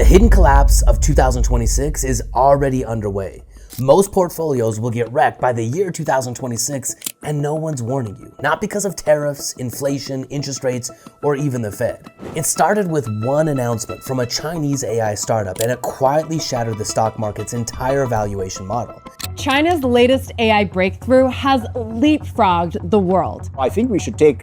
hidden collapse of 2026 is already underway. Most portfolios will get wrecked by the year 2026, and no one's warning you. Not because of tariffs, inflation, interest rates, or even the Fed. It started with one announcement from a Chinese AI startup, and it quietly shattered the stock market's entire valuation model. China's latest AI breakthrough has leapfrogged the world. I think we should take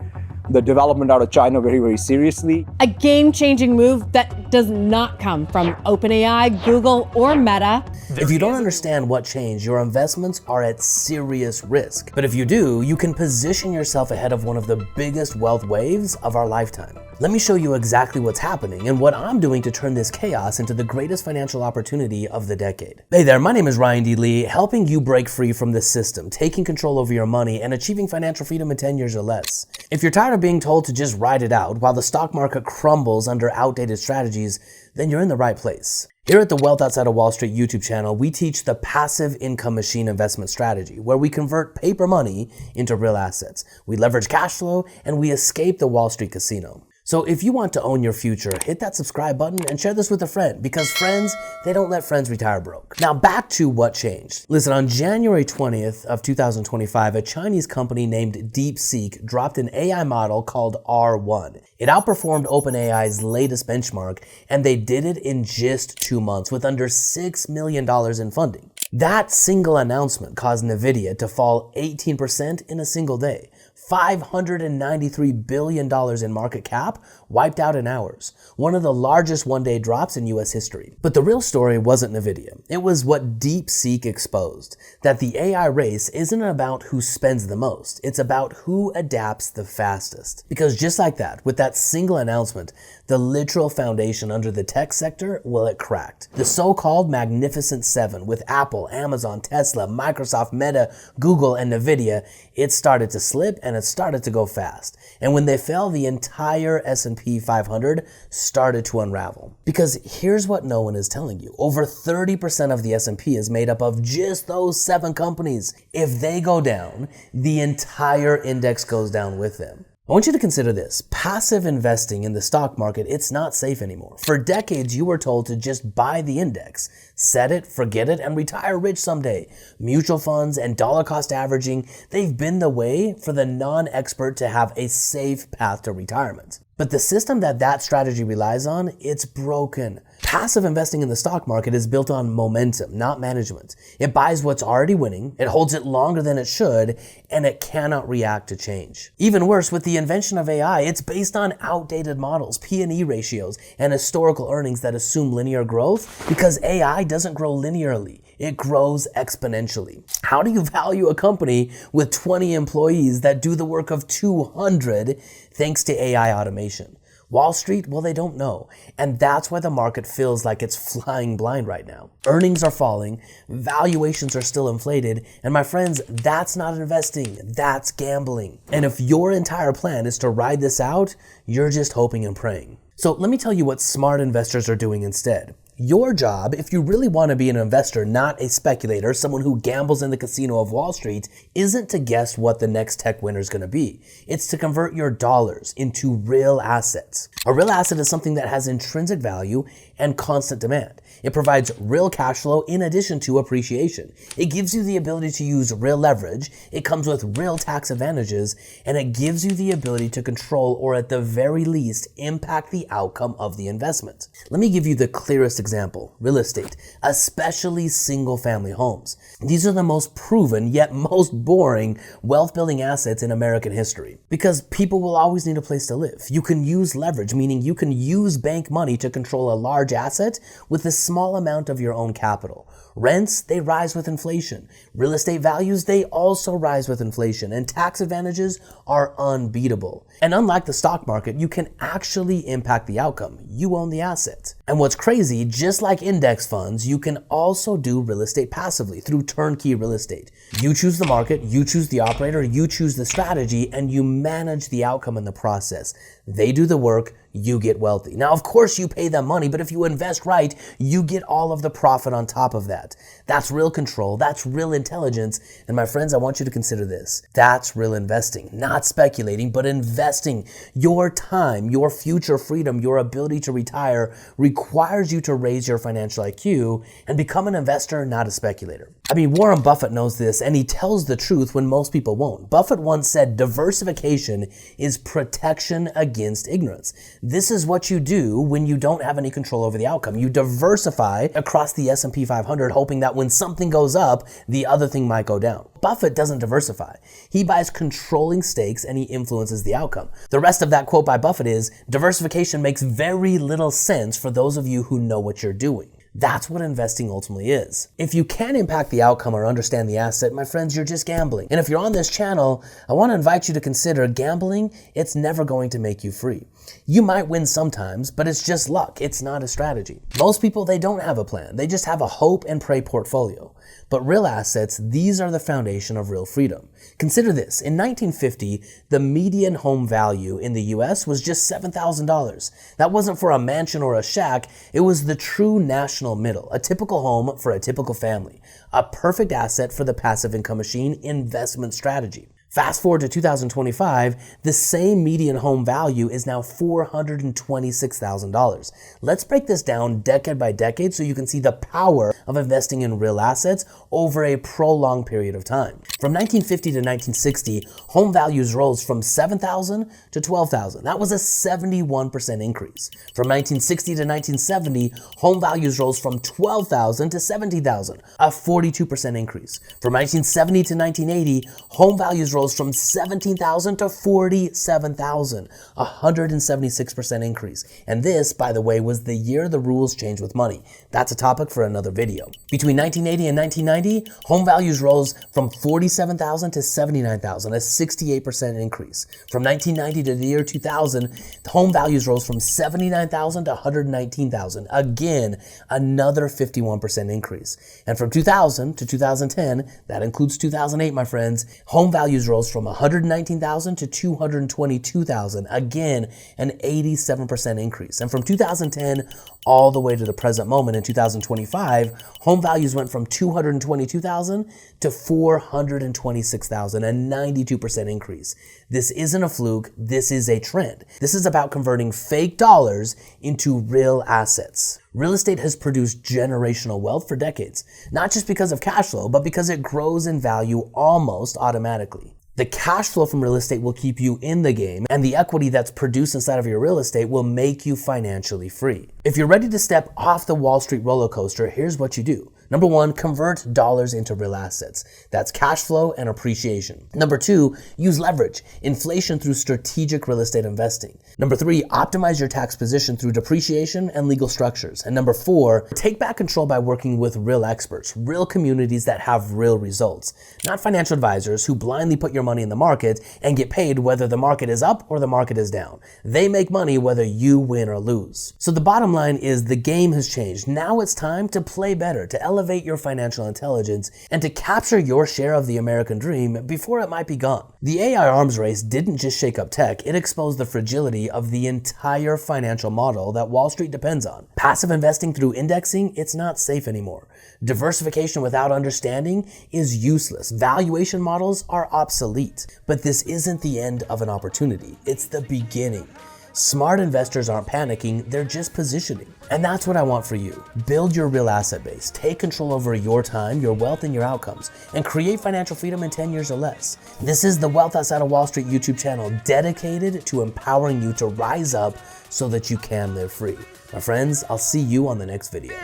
the development out of China very, very seriously. A game-changing move that does not come from OpenAI, Google, or Meta. If you don't understand what changed, your investments are at serious risk. But if you do, you can position yourself ahead of one of the biggest wealth waves of our lifetime. Let me show you exactly what's happening and what I'm doing to turn this chaos into the greatest financial opportunity of the decade. Hey there, my name is Ryan D. Lee, helping you break free from this system, taking control over your money, and achieving financial freedom in 10 years or less. If you're tired of being told to just ride it out while the stock market crumbles under outdated strategies, then you're in the right place. Here at the Wealth Outside of Wall Street YouTube channel, we teach the passive income machine investment strategy, where we convert paper money into real assets. We leverage cash flow, and we escape the Wall Street casino. So if you want to own your future, hit that subscribe button and share this with a friend, because friends, they don't let friends retire broke. Now back to what changed. Listen, on January 20th of 2025, a Chinese company named DeepSeek dropped an AI model called R1. It outperformed OpenAI's latest benchmark, and they did it in just 2 months with under $6 million in funding. That single announcement caused NVIDIA to fall 18% in a single day. $593 billion in market cap wiped out in hours, one of the largest one-day drops in US history. But the real story wasn't NVIDIA. It was what DeepSeek exposed, that the AI race isn't about who spends the most, it's about who adapts the fastest. Because just like that, with that single announcement, the literal foundation under the tech sector, well, it cracked. The so-called Magnificent Seven with Apple, Amazon, Tesla, Microsoft, Meta, Google, and NVIDIA, it started to slip and it started to go fast. And when they fell, the entire S&P 500 started to unravel. Because here's what no one is telling you. Over 30% of the S&P is made up of just those 7 companies. If they go down, the entire index goes down with them. I want you to consider this. Passive investing in the stock market, it's not safe anymore. For decades, you were told to just buy the index, set it, forget it, and retire rich someday. Mutual funds and dollar cost averaging, they've been the way for the non-expert to have a safe path to retirement. But the system that strategy relies on, it's broken. Passive investing in the stock market is built on momentum, not management. It buys what's already winning, it holds it longer than it should, and it cannot react to change. Even worse, with the invention of AI, it's based on outdated models, P/E ratios, and historical earnings that assume linear growth, because AI doesn't grow linearly. It grows exponentially. How do you value a company with 20 employees that do the work of 200 thanks to AI automation? Wall Street, well, they don't know. And that's why the market feels like it's flying blind right now. Earnings are falling, valuations are still inflated, and my friends, that's not investing, that's gambling. And if your entire plan is to ride this out, you're just hoping and praying. So let me tell you what smart investors are doing instead. Your job, if you really want to be an investor, not a speculator, someone who gambles in the casino of Wall Street, isn't to guess what the next tech winner is going to be. It's to convert your dollars into real assets. A real asset is something that has intrinsic value and constant demand. It provides real cash flow in addition to appreciation. It gives you the ability to use real leverage, it comes with real tax advantages, and it gives you the ability to control, or at the very least, impact the outcome of the investment. Let me give you the clearest example: real estate, especially single-family homes. These are the most proven yet most boring wealth-building assets in American history, because people will always need a place to live. You can use leverage, meaning you can use bank money to control a large asset with a small amount of your own capital. Rents, they rise with inflation. Real estate values, they also rise with inflation, and tax advantages are unbeatable. And unlike the stock market, you can actually impact the outcome. You own the asset. And what's crazy, just like index funds, you can also do real estate passively through turnkey real estate. You choose the market, you choose the operator, you choose the strategy, and you manage the outcome in the process. They do the work, you get wealthy. Now, of course, you pay them money, but if you invest right, you get all of the profit on top of that. That's real control. That's real intelligence. And my friends, I want you to consider this. That's real investing, not speculating, but investing. Your time, your future freedom, your ability to retire requires you to raise your financial IQ and become an investor, not a speculator. I mean, Warren Buffett knows this, and he tells the truth when most people won't. Buffett once said, diversification is protection against ignorance. This is what you do when you don't have any control over the outcome. You diversify across the S&P 500, hoping that when something goes up, the other thing might go down. Buffett doesn't diversify. He buys controlling stakes and he influences the outcome. The rest of that quote by Buffett is, diversification makes very little sense for those of you who know what you're doing. That's what investing ultimately is. If you can't impact the outcome or understand the asset, my friends, you're just gambling. And if you're on this channel, I want to invite you to consider gambling. It's never going to make you free. You might win sometimes, but it's just luck. It's not a strategy. Most people, they don't have a plan. They just have a hope and pray portfolio. But real assets, these are the foundation of real freedom. Consider this. In 1950, the median home value in the US was just $7,000. That wasn't for a mansion or a shack. It was the true national middle, a typical home for a typical family, a perfect asset for the passive income machine investment strategy. Fast forward to 2025, the same median home value is now $426,000. Let's break this down decade by decade so you can see the power of investing in real assets over a prolonged period of time. From 1950 to 1960, home values rose from $7,000 to $12,000. That was a 71% increase. From 1960 to 1970, home values rose from $12,000 to $70,000, a 42% increase. From 1970 to 1980, home values rose from $17,000 to $47,000, a 176% increase. And this, by the way, was the year the rules changed with money. That's a topic for another video. Between 1980 and 1990, home values rose from $47,000 to $79,000, a 68% increase. From 1990 to the year 2000, home values rose from $79,000 to $119,000, again, another 51% increase. And from 2000 to 2010, that includes 2008, my friends, home values rose from $119,000 to $222,000, again, an 87% increase. And from 2010 all the way to the present moment in 2025, home values went from $222,000 to $426,000, a 92% increase. This isn't a fluke, this is a trend. This is about converting fake dollars into real assets. Real estate has produced generational wealth for decades, not just because of cash flow, but because it grows in value almost automatically. The cash flow from real estate will keep you in the game, and the equity that's produced inside of your real estate will make you financially free. If you're ready to step off the Wall Street roller coaster, here's what you do. Number one, convert dollars into real assets. That's cash flow and appreciation. Number two, use leverage, inflation through strategic real estate investing. Number three, optimize your tax position through depreciation and legal structures. And number four, take back control by working with real experts, real communities that have real results, not financial advisors who blindly put your money in the market and get paid whether the market is up or the market is down. They make money whether you win or lose. So the bottom line is the game has changed. Now it's time to play better, to elevate your financial intelligence, and to capture your share of the American dream before it might be gone. The AI arms race didn't just shake up tech, it exposed the fragility of the entire financial model that Wall Street depends on. Passive investing through indexing, it's not safe anymore. Diversification without understanding is useless. Valuation models are obsolete. But this isn't the end of an opportunity, it's the beginning. Smart investors aren't panicking, they're just positioning. And that's what I want for you. Build your real asset base, take control over your time, your wealth, and your outcomes, and create financial freedom in 10 years or less. This is the Wealth Outside of Wall Street YouTube channel dedicated to empowering you to rise up so that you can live free. My friends, I'll see you on the next video.